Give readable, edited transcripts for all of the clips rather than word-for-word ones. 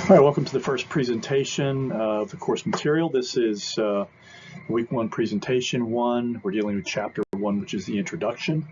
All right, welcome to the first presentation of the course material. This is week one, presentation one. We're dealing with chapter one, which is the introduction,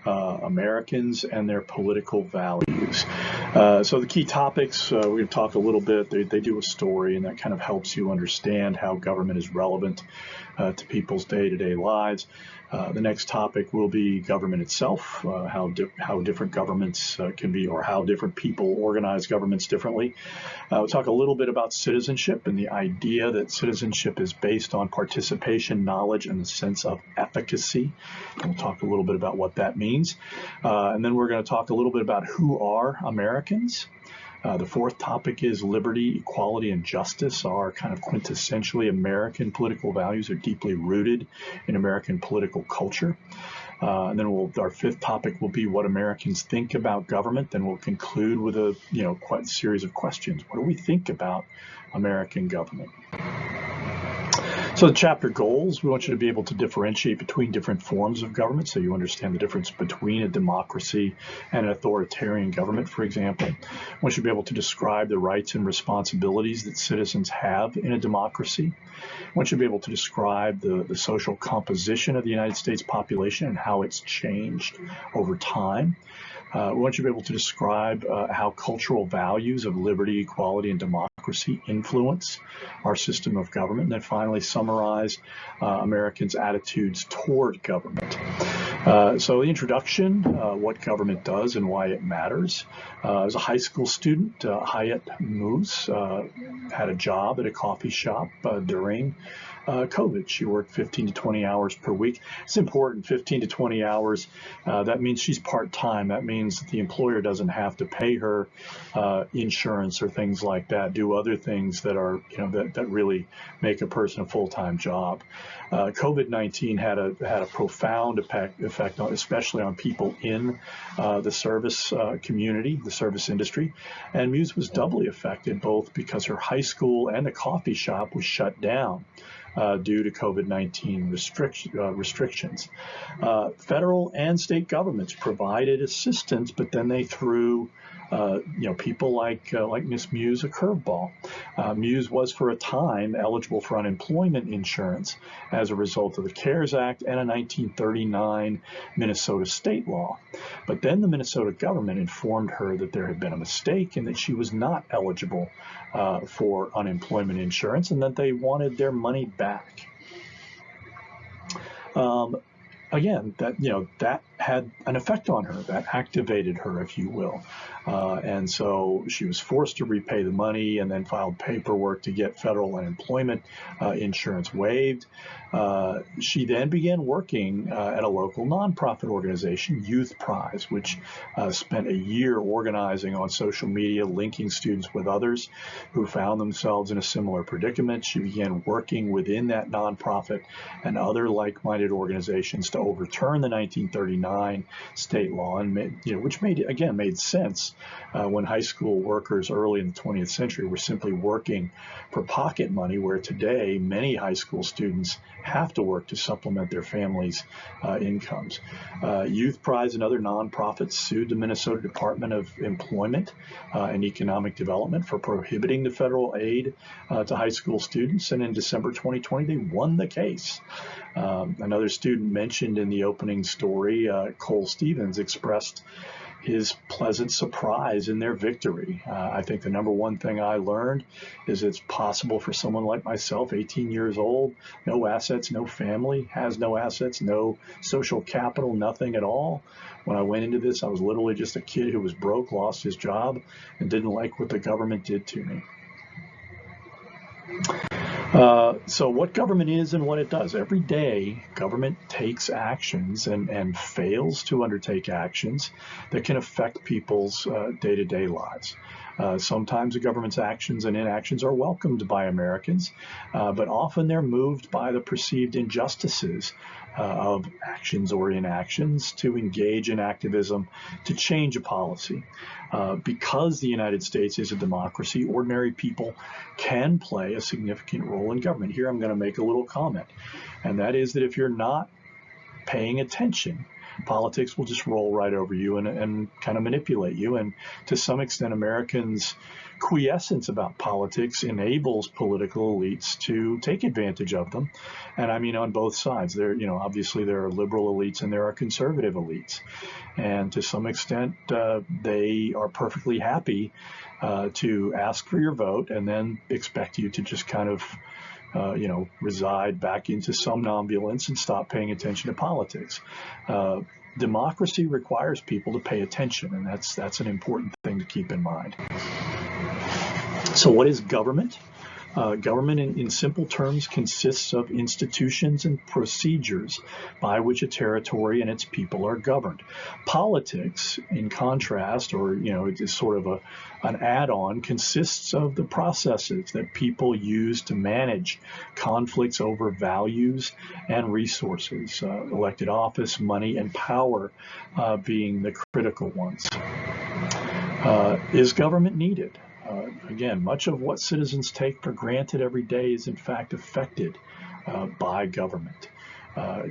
Americans and their political values. So the key topics, we're going to talk a little bit. They do a story, and that kind of helps you understand how government is relevant to people's day-to-day lives. The next topic will be government itself, how different governments can be, or how different people organize governments differently. We'll talk a little bit about citizenship and the idea that citizenship is based on participation, knowledge, and the sense of efficacy. We'll talk a little bit about what that means. And then we're going to talk a little bit about who are Americans. The fourth topic is liberty, equality, and justice are kind of quintessentially American political values. They're deeply rooted in American political culture. And then our fifth topic will be what Americans think about government. Then we'll conclude with a quite series of questions. What do we think about American government? So the chapter goals, we want you to be able to differentiate between different forms of government, so you understand the difference between a democracy and an authoritarian government, for example. We want you to be able to describe the rights and responsibilities that citizens have in a democracy. We want you to be able to describe the social composition of the United States population and how it's changed over time. We want you to be able to describe how cultural values of liberty, equality, and democracy influence our system of government, and then finally summarize Americans' attitudes toward government. So the introduction, what government does and why it matters. As a high school student, Hayat Moose had a job at a coffee shop during COVID. She worked 15 to 20 hours per week. It's important, 15 to 20 hours. That means she's part-time. That means the employer doesn't have to pay her insurance or things like that, do other things that are, that really make a person a full-time job. COVID-19 had a profound effect on, especially on people in the service community, the service industry. And Muse was doubly affected, both because her high school and the coffee shop was shut down due to COVID-19 restrictions. Federal and state governments provided assistance, but then they threw people like Miss Muse a curveball. Muse was for a time eligible for unemployment insurance as a result of the CARES Act and a 1939 Minnesota state law. But then the Minnesota government informed her that there had been a mistake and that she was not eligible for unemployment insurance and that they wanted their money back. Again, that had an effect on her, that activated her, if you will. And so she was forced to repay the money and then filed paperwork to get federal unemployment insurance waived. She then began working at a local nonprofit organization, Youth Prize, which spent a year organizing on social media, linking students with others who found themselves in a similar predicament. She began working within that nonprofit and other like-minded organizations to overturn the 1939 state law, and which made sense when high school workers early in the 20th century were simply working for pocket money, where today many high school students have to work to supplement their families' incomes. Youth Prize and other nonprofits sued the Minnesota Department of Employment and Economic Development for prohibiting the federal aid to high school students, and in December 2020 they won the case. Another student mentioned in the opening story, Cole Stevens, expressed his pleasant surprise in their victory. I think the number one thing I learned is it's possible for someone like myself, 18 years old, no assets, no family, has no assets, no social capital, nothing at all. When I went into this, I was literally just a kid who was broke, lost his job, and didn't like what the government did to me. So what government is and what it does. Every day, government takes actions and fails to undertake actions that can affect people's day-to-day lives. Sometimes the government's actions and inactions are welcomed by Americans, but often they're moved by the perceived injustices of actions or inactions to engage in activism to change a policy. Because the United States is a democracy, ordinary people can play a significant role in government. Here I'm going to make a little comment, and that is that if you're not paying attention politics will just roll right over you and kind of manipulate you. And to some extent, Americans' quiescence about politics enables political elites to take advantage of them. And I mean, on both sides, obviously there are liberal elites and there are conservative elites. And to some extent, they are perfectly happy to ask for your vote and then expect you to just kind of reside back into somnambulance and stop paying attention to politics. Democracy requires people to pay attention, and that's an important thing to keep in mind. So what is government? Government, in simple terms, consists of institutions and procedures by which a territory and its people are governed. Politics, in contrast, or it is sort of an add-on, consists of the processes that people use to manage conflicts over values and resources, elected office, money, and power being the critical ones. Is government needed? Again, much of what citizens take for granted every day is in fact affected by government.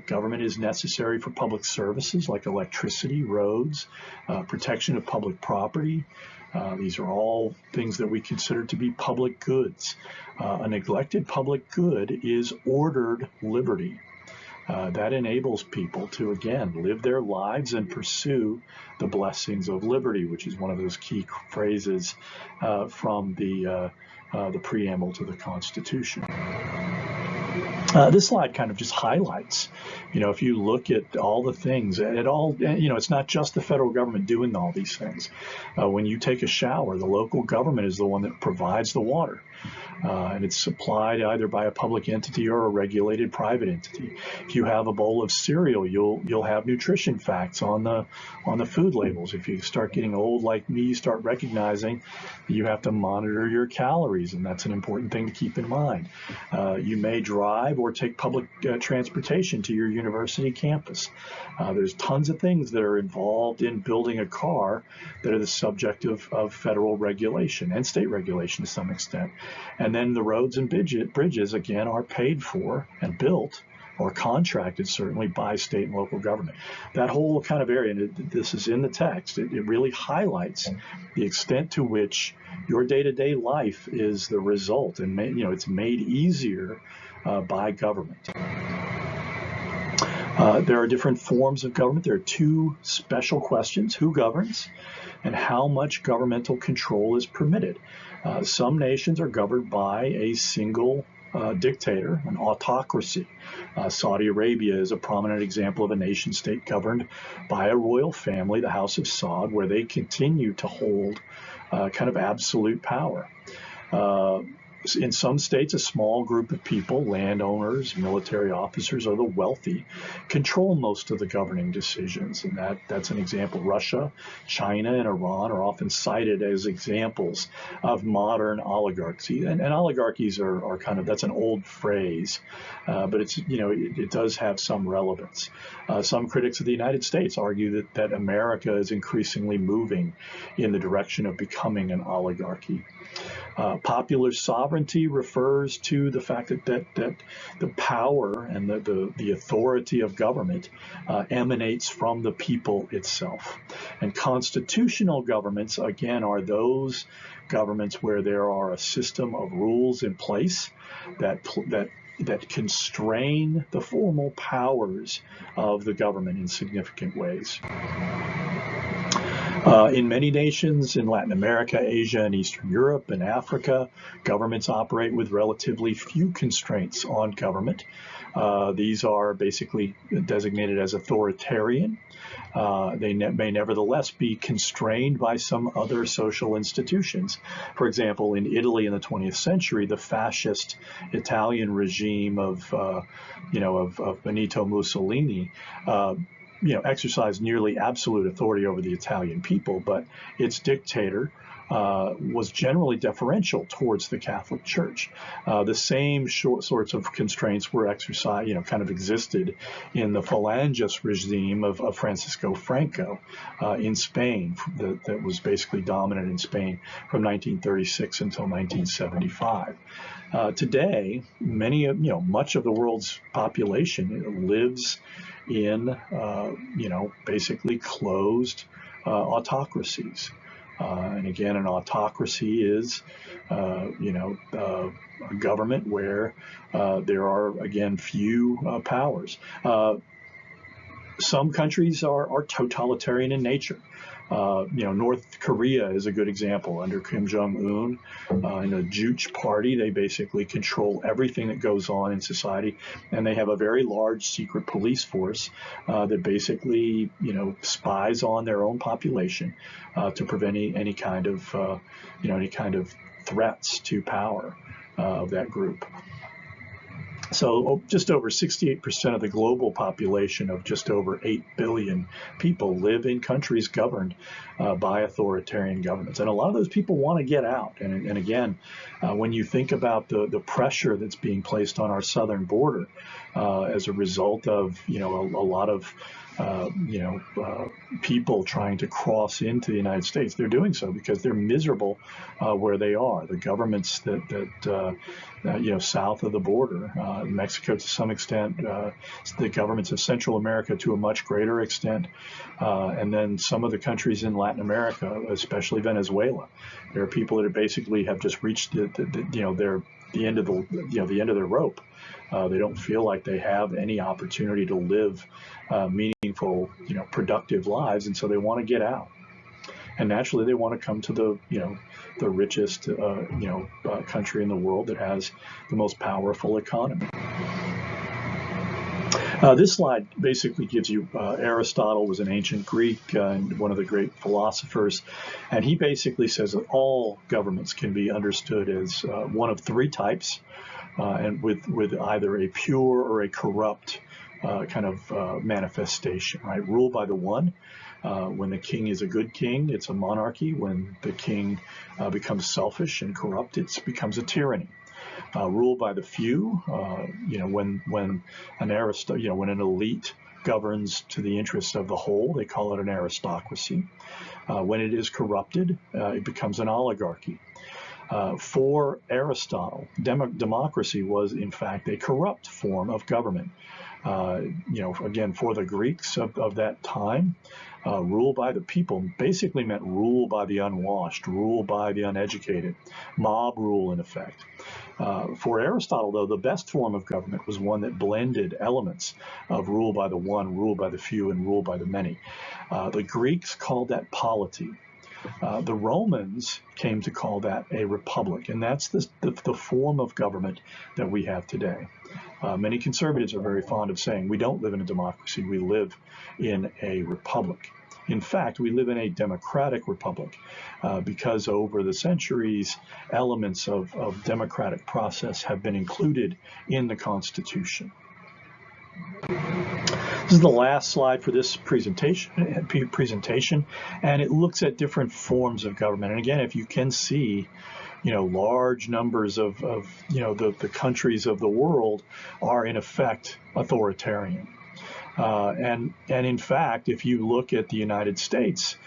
Government is necessary for public services like electricity, roads, protection of public property. These are all things that we consider to be public goods. A neglected public good is ordered liberty. That enables people to, again, live their lives and pursue the blessings of liberty, which is one of those key phrases from the preamble to the Constitution. This slide kind of just highlights, if you look at all the things, and it's not just the federal government doing all these things. When you take a shower, the local government is the one that provides the water. And it's supplied either by a public entity or a regulated private entity. If you have a bowl of cereal, you'll have nutrition facts on the food labels. If you start getting old like me, you start recognizing you have to monitor your calories, and that's an important thing to keep in mind. You may drive or take public transportation to your university campus. There's tons of things that are involved in building a car that are the subject of federal regulation and state regulation to some extent. And then the roads and bridges, again, are paid for and built or contracted, certainly, by state and local government. That whole kind of area, and this is in the text, it really highlights the extent to which your day-to-day life is the result, and it's made easier by government. There are different forms of government. There are two special questions: who governs and how much governmental control is permitted. Some nations are governed by a single dictator, an autocracy. Saudi Arabia is a prominent example of a nation state governed by a royal family, the House of Saud, where they continue to hold kind of absolute power. In some states, a small group of people, landowners, military officers, or the wealthy, control most of the governing decisions. And that's an example. Russia, China, and Iran are often cited as examples of modern oligarchies. And oligarchies are kind of, that's an old phrase, but it does have some relevance. Some critics of the United States argue that America is increasingly moving in the direction of becoming an oligarchy. Popular sovereignty refers to the fact that the power and the authority of government emanates from the people itself. And constitutional governments, again, are those governments where there are a system of rules in place that constrain the formal powers of the government in significant ways. In many nations in Latin America, Asia, and Eastern Europe, and Africa, governments operate with relatively few constraints on government. These are basically designated as authoritarian. They may nevertheless be constrained by some other social institutions. For example, in Italy in the 20th century, the fascist Italian regime of Benito Mussolini exercised nearly absolute authority over the Italian people, but its dictator was generally deferential towards the Catholic Church. The same sorts of constraints were exercised, kind of existed in the Falangist regime of Francisco Franco in Spain, that was basically dominant in Spain from 1936 until 1975. Today, much of the world's population lives in, basically closed autocracies. And again, an autocracy is, a government where there are, again, few powers. Some countries are totalitarian in nature. North Korea is a good example. Under Kim Jong-un, in the Juche party, they basically control everything that goes on in society, and they have a very large secret police force that basically, spies on their own population to prevent any kind of threats to power of that group. So just over 68% of the global population of just over 8 billion people live in countries governed by authoritarian governments. And a lot of those people want to get out. And again, when you think about the pressure that's being placed on our southern border as a result of, a lot of people trying to cross into the United States, they're doing so because they're miserable where they are. The governments that south of the border, Mexico to some extent, the governments of Central America to a much greater extent, and then some of the countries in Latin America, especially Venezuela. There are people that basically have just reached the end of their rope. They don't feel like they have any opportunity to live meaningful, productive lives, and so they want to get out. And naturally, they want to come to the richest, country in the world that has the most powerful economy. This slide basically gives you Aristotle was an ancient Greek and one of the great philosophers, and he basically says that all governments can be understood as one of three types, and with either a pure or a corrupt manifestation, right? Ruled by the one. When the king is a good king, it's a monarchy. When the king becomes selfish and corrupt, it becomes a tyranny. Ruled by the few, when an elite governs to the interests of the whole, they call it an aristocracy. When it is corrupted, it becomes an oligarchy. For Aristotle, democracy was in fact a corrupt form of government. Again, for the Greeks of that time, rule by the people basically meant rule by the unwashed, rule by the uneducated, mob rule in effect. For Aristotle, though, the best form of government was one that blended elements of rule by the one, rule by the few, and rule by the many. The Greeks called that polity. The Romans came to call that a republic, and that's the form of government that we have today. Many conservatives are very fond of saying we don't live in a democracy, we live in a republic. In fact, we live in a democratic republic because over the centuries, elements of democratic process have been included in the Constitution. This is the last slide for this presentation, and it looks at different forms of government. And again, if you can see, large numbers of the countries of the world are in effect authoritarian. And in fact, if you look at the United States,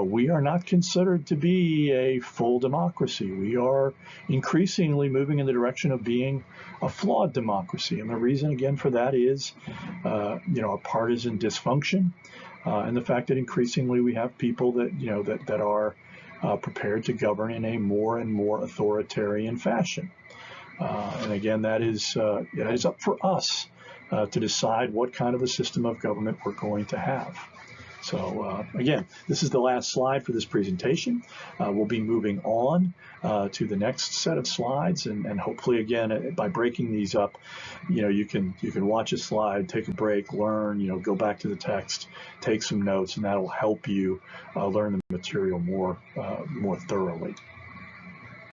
we are not considered to be a full democracy. We are increasingly moving in the direction of being a flawed democracy. And the reason, again, for that is, our partisan dysfunction and the fact that increasingly we have people that are prepared to govern in a more and more authoritarian fashion. And again, that is up for us to decide what kind of a system of government we're going to have. So again, this is the last slide for this presentation. We'll be moving on to the next set of slides, and hopefully, again, by breaking these up, you can watch a slide, take a break, learn, go back to the text, take some notes, and that'll help you learn the material more thoroughly.